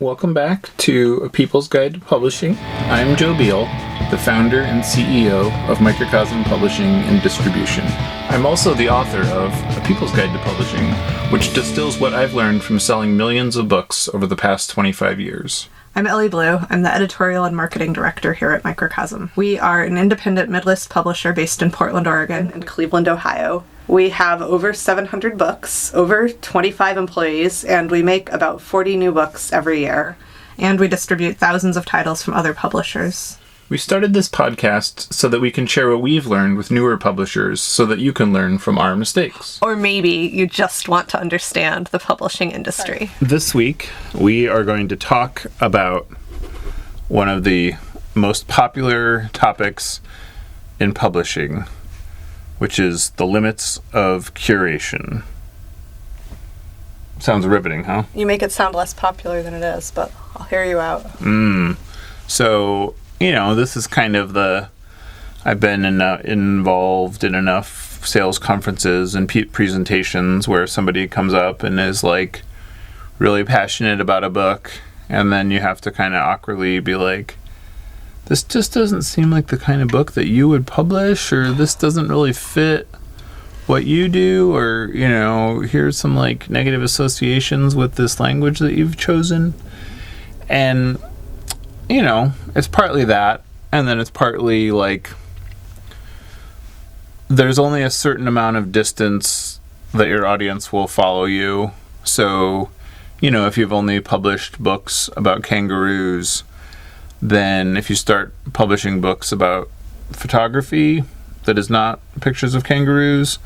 Welcome back to A People's Guide to Publishing. I'm Joe Beal, the founder and CEO of Microcosm Publishing and Distribution. I'm also the author of A People's Guide to Publishing, which distills what I've learned from selling millions of books over the past 25 years. I'm Ellie Blue. I'm the editorial and marketing director here at Microcosm. We are an independent mid-list publisher based in Portland, Oregon, and Cleveland, Ohio. We have over 700 books, over 25 employees, and we make about 40 new books every year. And we distribute thousands of titles from other publishers. We started this podcast so that we can share what we've learned with newer publishers so that you can learn from our mistakes. Or maybe you just want to understand the publishing industry. This week, we are going to talk about one of the most popular topics in publishing, which is the limits of curation. Sounds riveting, huh? You make it sound less popular than it is, but I'll hear you out. So, this is kind of I've been involved in enough sales conferences and presentations where somebody comes up and is like really passionate about a book, and then you have to kind of awkwardly be like, this just doesn't seem like the kind of book that you would publish, or this doesn't really fit what you do, or, here's some like negative associations with this language that you've chosen. And, it's partly that, and then it's partly like there's only a certain amount of distance that your audience will follow you. So, if you've only published books about kangaroos, then if you start publishing books about photography that is not pictures of kangaroos,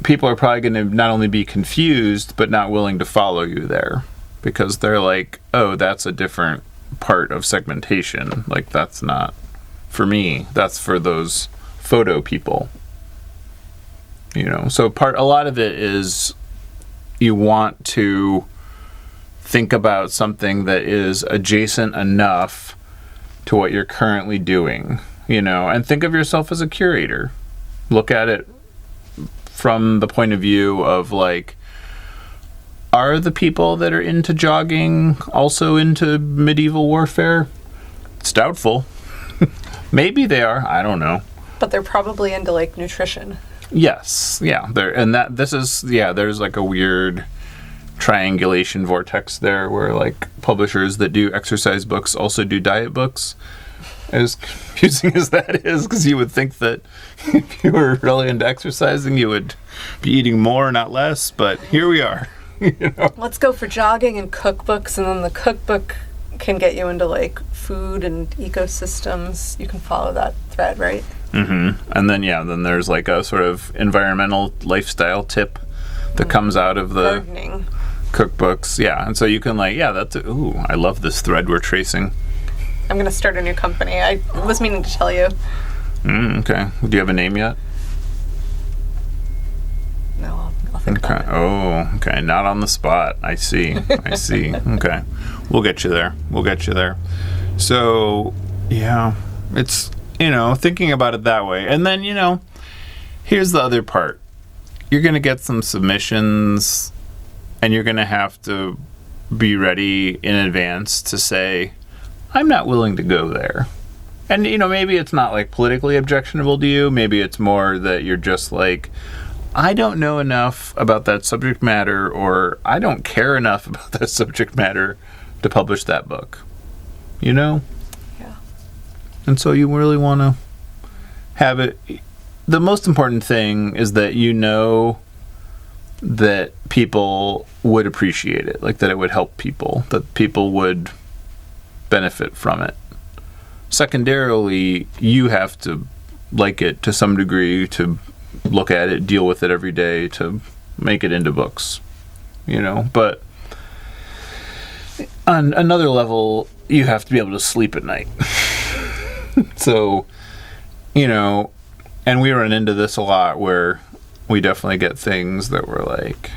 people are probably going to not only be confused, but not willing to follow you there, because they're like, oh, that's a different part of segmentation. Like, that's not for me. That's for those photo people. So a lot of it is you want to think about something that is adjacent enough to what you're currently doing, and think of yourself as a curator. Look at it from the point of view of like, are the people that are into jogging also into medieval warfare? It's doubtful. Maybe they are. I don't know. But they're probably into like nutrition. Yes. Yeah. There's like a weird triangulation vortex there where like publishers that do exercise books also do diet books. As confusing as that is, because you would think that if you were really into exercising, you would be eating more, not less, but here we are. Let's go for jogging and cookbooks, and then the cookbook can get you into like food and ecosystems. You can follow that thread, right? Mm-hmm. And then there's like a sort of environmental lifestyle tip that comes out of the gardening cookbooks. Yeah, and so you can I love this thread we're tracing. I'm going to start a new company. I was meaning to tell you. Okay. Do you have a name yet? No, I'll think about it. Oh, okay. Not on the spot. I see. Okay. We'll get you there. So, yeah, it's, thinking about it that way. And then, here's the other part. You're going to get some submissions, and you're going to have to be ready in advance to say, I'm not willing to go there. And, maybe it's not like politically objectionable to you. Maybe it's more that you're just like, I don't know enough about that subject matter, or I don't care enough about that subject matter to publish that book. Yeah. And so you really want to have it. The most important thing is that that people would appreciate it, like that it would help people, that people would benefit from it. Secondarily, you have to like it to some degree, to look at it, deal with it every day, to make it into books, but on another level, you have to be able to sleep at night. So, and we run into this a lot where we definitely get things that we're like,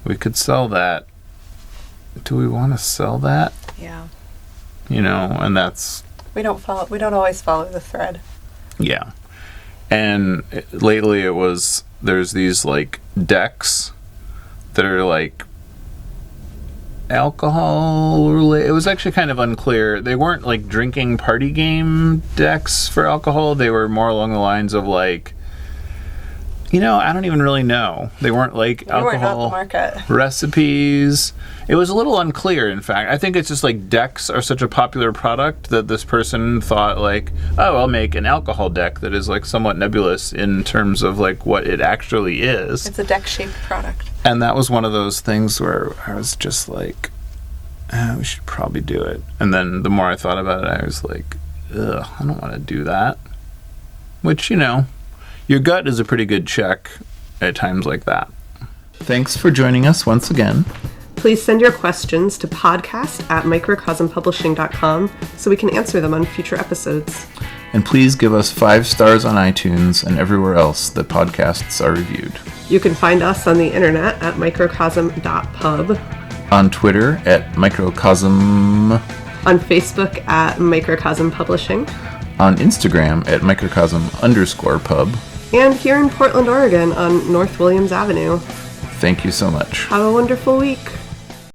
we could sell that. Do we want to sell that? Yeah. And that's... We don't always follow the thread. Yeah. And lately there's these, decks that are, alcohol related. It was actually kind of unclear. They weren't like drinking party game decks for alcohol. They were more along the lines of like, I don't even really know. They weren't like alcohol recipes. It was a little unclear, in fact. I think it's just like decks are such a popular product that this person thought like, oh, I'll make an alcohol deck that is like somewhat nebulous in terms of like what it actually is. It's a deck-shaped product. And that was one of those things where I was just like, we should probably do it. And then the more I thought about it, I was like, ugh, I don't want to do that. Which, your gut is a pretty good check at times like that. Thanks for joining us once again. Please send your questions to podcast@microcosmpublishing.com so we can answer them on future episodes. And please give us 5 stars on iTunes and everywhere else that podcasts are reviewed. You can find us on the internet at microcosm.pub. On Twitter at Microcosm. On Facebook at Microcosm Publishing. On Instagram at Microcosm_pub. And here in Portland, Oregon on North Williams Avenue. Thank you so much. Have a wonderful week.